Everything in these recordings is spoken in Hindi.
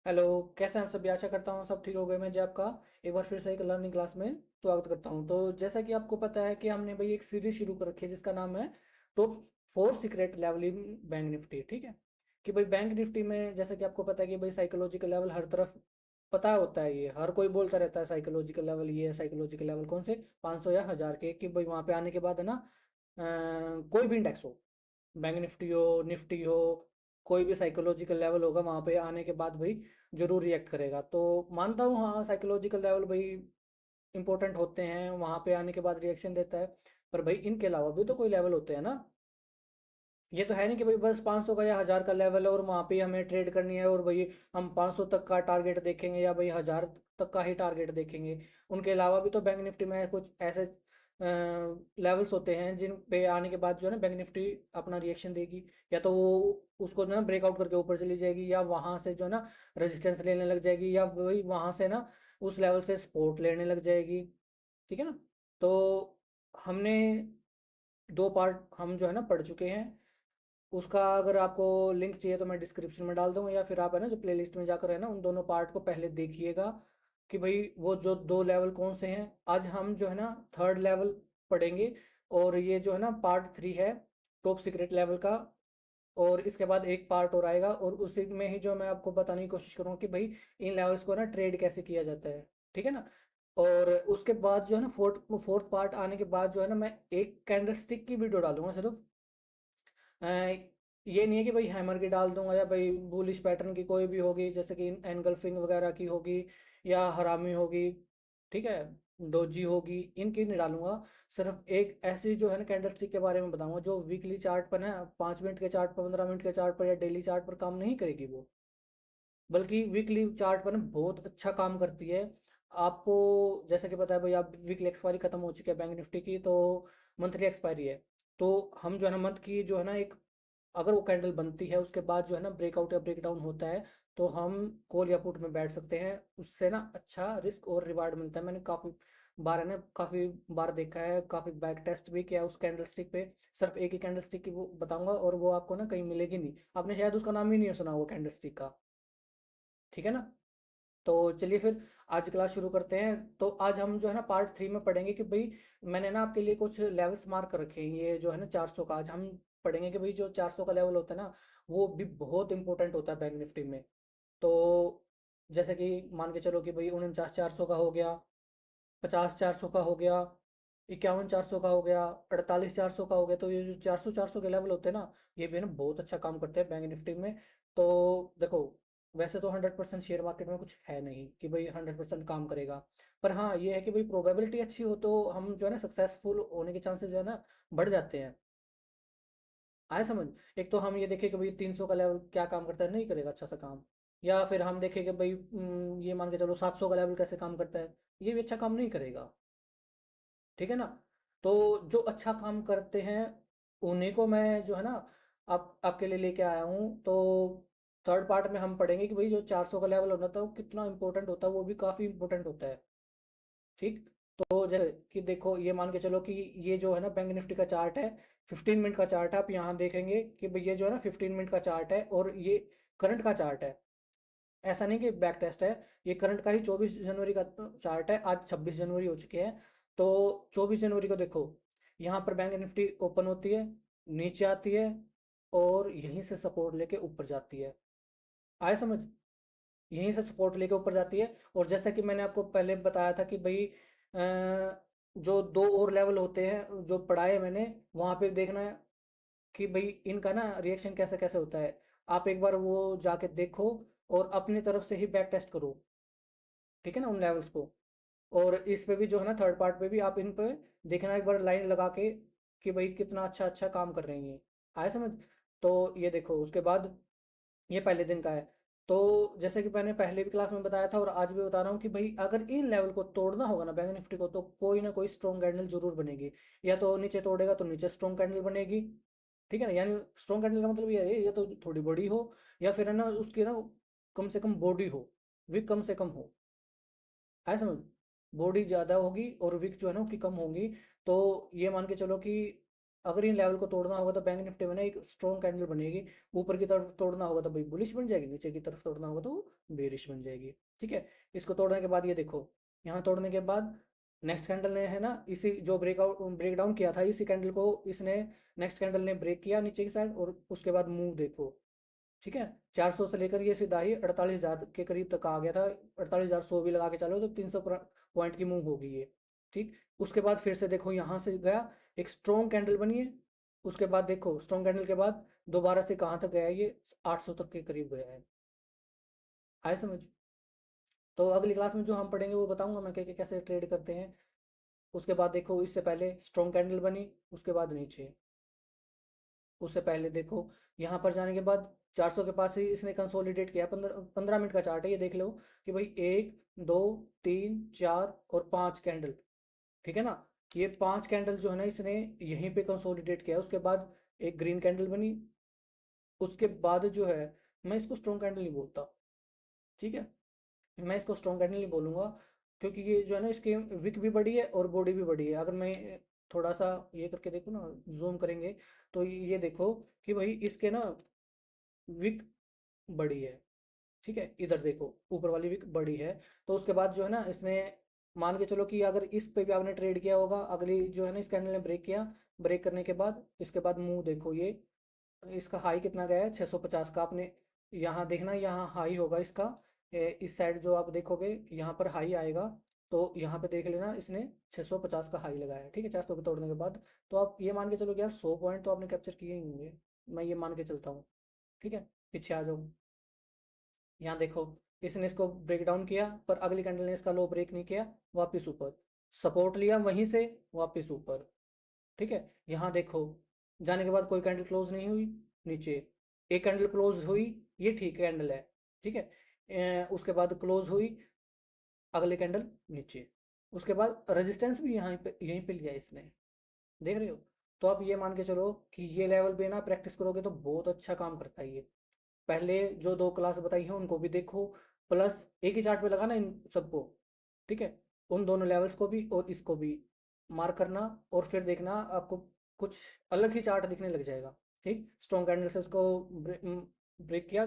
हेलो। कैसे हैं आप सभी? आशा करता हूँ सब ठीक हो गए। मैं जय आपका एक बार फिर से एक लर्निंग क्लास में स्वागत करता हूँ। तो जैसा कि आपको पता है कि हमने भाई एक सीरीज शुरू कर रखी है जिसका नाम है top 4 secret level in bank Nifty. ठीक है कि भाई बैंक निफ्टी में जैसा कि आपको पता है कि भाई साइकोलॉजिकल लेवल हर तरफ पता होता है। ये हर कोई बोलता रहता है साइकोलॉजिकल लेवल ये है, साइकोलॉजिकल लेवल कौन से 500 या 1000 के, कि भाई वहाँ पे आने के बाद है ना कोई भी इंडेक्स हो, बैंक निफ्टी हो, निफ्टी हो, कोई भी साइकोलॉजिकल लेवल होगा वहां पे आने के बाद भाई जरूर रिएक्ट करेगा। तो मानता हूँ हाँ, साइकोलॉजिकल लेवल भाई इंपॉर्टेंट होते हैं, वहां पे आने के बाद रिएक्शन देता है। पर भाई इनके अलावा भी तो कोई लेवल होते हैं ना। ये तो है नहीं कि भाई बस 500 का या 1000 का लेवल है और वहां पे हमें ट्रेड करनी है और भाई हम 500 तक का टारगेट देखेंगे या भाई 1000 तक का ही टारगेट देखेंगे। उनके अलावा भी तो बैंक निफ्टी में कुछ ऐसे लेवल्स होते हैं जिन पे आने के बाद जो है ना बैंक निफ्टी अपना रिएक्शन देगी। या तो वो उसको ना ब्रेकआउट करके ऊपर चली जाएगी, या वहां से जो है ना रेजिस्टेंस लेने लग जाएगी, या वही वहां से ना उस लेवल से सपोर्ट लेने लग जाएगी। ठीक है ना। तो हमने दो पार्ट हम जो है ना पढ़ चुके हैं। उसका अगर आपको लिंक चाहिए तो मैं डिस्क्रिप्शन में डाल दूंगा, या फिर आप है ना जो प्लेलिस्ट में जाकर है ना उन दोनों पार्ट को पहले देखिएगा कि भाई वो जो दो लेवल कौन से हैं। आज हम जो है ना थर्ड लेवल पढ़ेंगे, और ये जो है ना पार्ट 3 है टॉप सीक्रेट लेवल का। और इसके बाद एक पार्ट और आएगा और उसी में ही जो मैं आपको बताने की कोशिश करूँगा कि भाई इन लेवल्स को ना ट्रेड कैसे किया जाता है। ठीक है ना। और उसके बाद जो है ना फोर्थ फोर्थ पार्ट आने के बाद जो है ना मैं एक कैंडलस्टिक की वीडियो डालूंगा सिर्फ। ये नहीं है कि भाई हैमर की डाल दूंगा या भाई बुलिश पैटर्न की कोई भी होगी, जैसे कि एनगल्फिंग वगैरह की होगी या हरामी होगी, ठीक है, डोजी होगी, इनकी नहीं डालूंगा। सिर्फ एक ऐसी जो है ना कैंडलस्टिक के बारे में बताऊंगा जो वीकली चार्ट पर ना 5 मिनट के चार्ट पर, 15 मिनट के चार्ट पर या डेली चार्ट पर काम नहीं करेगी वो, बल्कि वीकली चार्ट पर ना बहुत अच्छा काम करती है। आपको जैसे कि पता है भाई, आप वीकली एक्सपायरी खत्म हो चुकी है बैंक निफ्टी की, तो मंथली एक्सपायरी है। तो हम जो है ना मंथ की जो है ना एक, अगर वो कैंडल बनती है उसके बाद जो है ना ब्रेकआउट या ब्रेकडाउन होता है, तो हम कॉल या पुट में बैठ सकते हैं। उससे ना अच्छा रिस्क और रिवार्ड मिलता है। मैंने काफ़ी बार है ना, काफ़ी बार देखा है, काफ़ी बैक टेस्ट भी किया है उस कैंडल स्टिक पे। सिर्फ एक ही कैंडल स्टिक की वो बताऊंगा और वो आपको ना कहीं मिलेगी नहीं, आपने शायद उसका नाम ही नहीं सुना वो कैंडल स्टिक का। ठीक है ना। तो चलिए फिर आज क्लास शुरू करते हैं। तो आज हम जो है ना पार्ट 3 में पढ़ेंगे कि भाई मैंने ना आपके लिए कुछ लेवल्स मार्क कर रखे हैं। ये जो है ना 400 का आज हम पढ़ेंगे कि भाई जो 400 का लेवल होता है ना वो भी बहुत इंपॉर्टेंट होता है बैंक निफ्टी में। तो जैसे कि मान के चलो कि भाई 49 400 का हो गया, 50 400 का हो गया, 51 400 का हो गया, 48 400 का हो गया। तो ये जो 400 के लेवल होते हैं ना, ये भी है ना बहुत अच्छा काम करते हैं बैंक निफ्टी में। तो देखो, वैसे तो 100% शेयर मार्केट में कुछ है नहीं कि भाई 100% काम करेगा। पर हाँ ये है कि भाई प्रोबेबिलिटी अच्छी हो तो हम जो है ना सक्सेसफुल होने के चांसेस जो है ना बढ़ जाते हैं। आए समझ। एक तो हम ये देखें कि भाई 300 का लेवल क्या काम करता है, नहीं करेगा अच्छा सा काम। या फिर हम देखें कि भाई ये मान के चलो 700 का लेवल कैसे काम करता है, ये भी अच्छा काम नहीं करेगा। ठीक है ना। तो जो अच्छा काम करते हैं उन्हीं को मैं जो है ना आप आपके लिए लेके आया हूँ। तो थर्ड पार्ट में हम पढ़ेंगे कि भाई जो 400 का लेवल होता है वो कितना इंपॉर्टेंट होता है, वो भी काफ़ी इंपॉर्टेंट होता है। ठीक। तो जैसे कि देखो, ये मान के चलो कि ये जो है ना बैंक निफ्टी का चार्ट है, 15 मिनट का चार्ट है। आप यहाँ देखेंगे कि भाई ये जो है ना 15 मिनट का चार्ट है और ये करंट का चार्ट है। ऐसा नहीं कि बैक टेस्ट है, ये करंट का ही 24 जनवरी का चार्ट है। आज 26 जनवरी हो चुके हैं। तो 24 जनवरी को देखो, यहाँ पर बैंक निफ्टी ओपन होती है, नीचे आती है और यहीं से सपोर्ट लेके ऊपर जाती है। आए समझ। यहीं से सपोर्ट लेके ऊपर जाती है। और जैसा कि मैंने आपको पहले बताया था कि भाई जो दो और लेवल होते हैं जो पढ़ाए मैंने, वहां पे देखना है कि भाई इनका ना रिएक्शन कैसे कैसे होता है। आप एक बार वो जाके देखो और अपनी तरफ से ही बैक टेस्ट करो। ठीक है ना, उन लेवल्स को। और इस पे भी जो है ना थर्ड पार्ट पे भी आप इन पे देखना एक बार लाइन लगा के कि भाई कितना अच्छा अच्छा काम कर रही हैं। आए समझ। तो ये देखो उसके बाद ये पहले दिन का है। तो जैसे कि मैंने पहले भी क्लास में बताया था और आज भी बता रहा हूँ कि भाई अगर इन लेवल को तोड़ना होगा ना बैंक निफ्टी को, तो कोई ना कोई स्ट्रॉन्ग कैंडल जरूर बनेगी। या तो नीचे तोड़ेगा तो नीचे स्ट्रॉन्ग कैंडल बनेगी। ठीक है ना। यानी स्ट्रॉन्ग कैंडल का मतलब ये है या तो थोड़ी बड़ी हो, या फिर है ना उसकी ना कम से कम बॉडी हो, विक कम से कम हो। है समझ। बॉडी ज़्यादा होगी और विक जो है ना उसकी कम होगी। तो ये मान के चलो कि अगर इन लेवल को तोड़ना होगा तो बैंक निफ्टी में ना एक स्ट्रॉन्ग कैंडल बनेगी, ऊपर की तरफ तोड़ना होगा तो भाई बुलिश बन जाएगी, नीचे की तरफ तोड़ना होगा तो बेरिश बन जाएगी। ठीक है, इसको तोड़ने के बाद ये देखो, यहाँ तोड़ने के बाद नेक्स्ट कैंडल ने है ना इसी जो ब्रेक डाउन किया था इसी कैंडल को इसने नेक्स्ट कैंडल ने ब्रेक किया नीचे की साइड, और उसके बाद मूव देखो। ठीक है, 400 से लेकर ये सीधा ही 48,000 के करीब तक आ गया था, 48,100 भी लगा के चलो तो 300 पॉइंट की मूव होगी ये। ठीक, उसके बाद फिर से देखो यहाँ से गया, एक स्ट्रॉन्ग कैंडल बनी है, उसके बाद देखो स्ट्रॉन्ग कैंडल के बाद दोबारा से कहाँ तक गया है ये, 800 तक के करीब गया है। आए समझ? तो अगली क्लास में जो हम पढ़ेंगे वो बताऊंगा मैं कि कैसे ट्रेड करते हैं। उसके बाद देखो इससे पहले स्ट्रॉन्ग कैंडल बनी, उसके बाद नीचे, उससे पहले देखो यहाँ पर जाने के बाद 400 के पास ही इसने कंसोलिडेट किया, 15 मिनट का चार्ट है ये, देख लो कि भाई 1 2 3 4 और 5 कैंडल। ठीक है ना, ये 5 कैंडल जो है ना इसने यहीं पे कंसोलिडेट किया, उसके बाद एक ग्रीन कैंडल बनी, उसके बाद जो है मैं इसको स्ट्रॉन्ग कैंडल नहीं बोलता। ठीक है, मैं इसको स्ट्रॉन्ग कैंडल नहीं बोलूँगा, क्योंकि ये जो है ना इसकी विक भी बड़ी है और बॉडी भी बड़ी है। अगर मैं थोड़ा सा ये करके देखूँ ना, जूम करेंगे तो ये देखो कि भाई इसके ना विक बड़ी है। ठीक है, इधर देखो ऊपर वाली विक बड़ी है। तो उसके बाद जो है ना इसने, मान के चलो कि अगर इस पे भी आपने ट्रेड किया होगा, अगली जो है ना इस कैंडल ने ब्रेक किया, ब्रेक करने के बाद इसके बाद मुंह देखो, ये इसका हाई कितना गया है 650 का, आपने यहाँ देखना, यहाँ हाई होगा इसका, इस साइड जो आप देखोगे यहाँ पर हाई आएगा, तो यहाँ पे देख लेना इसने 650 का हाई लगाया है। ठीक है, 400 को तोड़ने के बाद, तो आप ये मान के चलो कि यार 100 पॉइंट तो आपने कैप्चर किए ही होंगे, मैं ये मान के चलता हूँ। ठीक है, पीछे आ जाओ, यहाँ देखो इसने इसको ब्रेक डाउन किया पर अगली कैंडल ने इसका लो ब्रेक नहीं किया, वापस ऊपर सपोर्ट लिया, वहीं से वापस ऊपर। ठीक है, यहाँ देखो जाने के बाद कोई कैंडल क्लोज नहीं हुई, नीचे एक कैंडल क्लोज हुई, ये ठीक कैंडल है। ठीक है, उसके बाद क्लोज हुई अगले कैंडल नीचे, उसके बाद रेजिस्टेंस भी यहाँ पे यहीं पे लिया इसने, देख रहे हो? तो आप ये मान के चलो कि ये लेवल पे ना प्रैक्टिस करोगे तो बहुत अच्छा काम करता है ये। पहले जो 2 क्लास बताई है उनको भी देखो, प्लस एक ही चार्ट पे लगाना इन सबको। ठीक है, उन दोनों लेवल्स को भी और इसको भी मार्क करना, और फिर देखना आपको कुछ अलग ही चार्ट दिखने लग जाएगा। ठीक, स्ट्रॉन्ग कैंडल से उसको ब्रेक किया,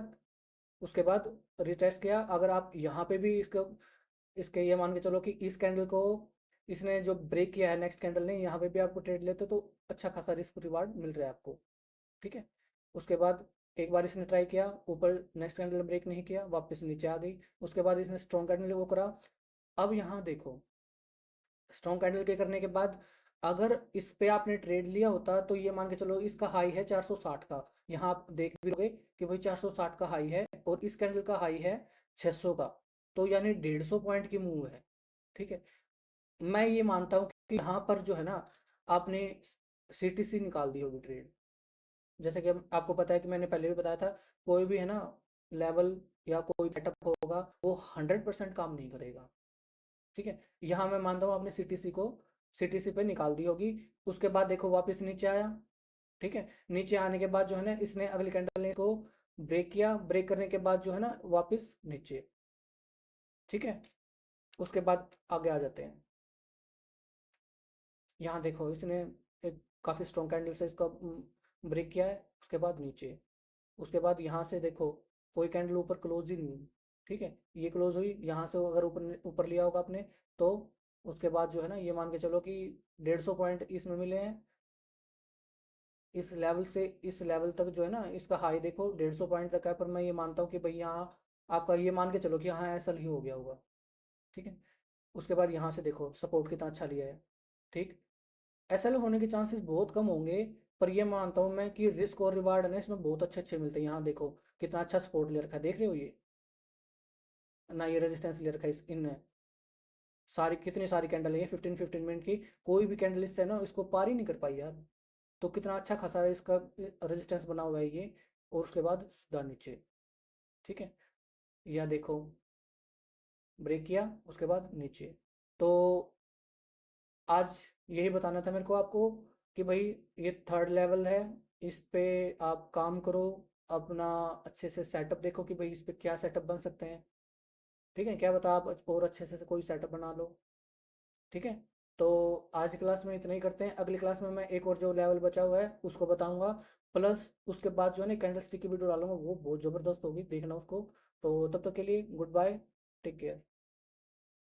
उसके बाद रिटेस्ट किया, अगर आप यहाँ पे भी इसको इसके ये मान के चलो कि इस कैंडल को इसने जो ब्रेक किया है नेक्स्ट कैंडल ने, यहाँ पे भी आपको ट्रेड लेते तो अच्छा खासा रिस्क रिवार्ड मिल रहा है आपको। ठीक है, उसके बाद एक बार इसने ट्राई किया ऊपर, नेक्स्ट कैंडल ब्रेक नहीं किया, वापस नीचे आ गई, उसके बाद इसने स्ट्रॉन्ग कैंडल वो करा। अब यहाँ देखो स्ट्रॉन्ग कैंडल के करने के बाद अगर इस पे आपने ट्रेड लिया होता तो ये मान के चलो इसका हाई है 460 का, यहाँ आप देख भी लोगे कि भाई 460 का हाई है और इस कैंडल का हाई है 600 का, तो यानी 150 पॉइंट की मूव है। ठीक है, मैं ये मानता हूँ कि यहाँ पर जो है ना आपने सीटीसी निकाल दी होगी ट्रेड। जैसे कि आपको पता है कि मैंने पहले भी बताया था, कोई भी है ना लेवल या कोई सेटअप होगा वो 100% काम नहीं करेगा। ठीक है, यहाँ मैं मानता हूँ आपने सीटीसी को सीटीसी पे निकाल दी होगी, उसके बाद देखो वापस नीचे आया। ठीक है, नीचे आने के बाद जो है ना इसने अगली कैंडल ने इसको ब्रेक किया, ब्रेक करने के बाद जो है ना वापस नीचे। ठीक है, उसके बाद आगे आ जाते हैं, यहाँ देखो इसने एक काफ़ी स्ट्रॉन्ग कैंडल से इसका ब्रेक किया है, उसके बाद नीचे, उसके बाद यहाँ से देखो कोई कैंडल ऊपर क्लोज ही नहीं हुई। ठीक है, ये क्लोज हुई, यहाँ से अगर ऊपर ऊपर लिया होगा आपने तो उसके बाद जो है ना ये मान के चलो कि 150 पॉइंट इसमें मिले हैं, इस लेवल से इस लेवल तक जो है ना इसका हाई देखो 150 पॉइंट तक है, पर मैं ये मानता हूँ कि भाई यहाँ आपका ये मान के चलो कि यहाँ ऐसा ही हो गया होगा। ठीक है, उसके बाद यहाँ से देखो सपोर्ट कितना अच्छा लिया है। ठीक, एसएल होने के चांसेस बहुत कम होंगे, पर ये मानता हूँ मैं कि रिस्क और रिवार्ड है ना इसमें बहुत अच्छे अच्छे मिलते हैं। यहाँ देखो कितना अच्छा सपोर्ट ले रखा है, देख रहे हो ये ना, ये रेजिस्टेंस ले रखा है इन सारी, कितनी सारी कैंडल है ये 15-15 मिनट की, कोई भी कैंडल इससे ना इसको पार ही नहीं कर पाई यार। तो कितना अच्छा खासा इसका रेजिस्टेंस बना हुआ है ये, और उसके बाद सीधा नीचे। ठीक है, यह देखो ब्रेक किया उसके बाद नीचे। तो आज यही बताना था मेरे को आपको कि भाई ये थर्ड लेवल है, इस पे आप काम करो, अपना अच्छे से सेटअप देखो कि भाई इस पे क्या सेटअप बन सकते हैं। ठीक है, क्या बता आप और अच्छे से कोई सेटअप बना लो। ठीक है, तो आज की क्लास में इतना ही करते हैं, अगली क्लास में मैं एक और जो लेवल बचा हुआ है उसको बताऊंगा, प्लस उसके बाद जो है ना कैंडल स्टिक की वीडियो डालूंगा, वो बहुत ज़बरदस्त होगी, देखना उसको। तो तब तक के लिए गुड बाय, टेक केयर।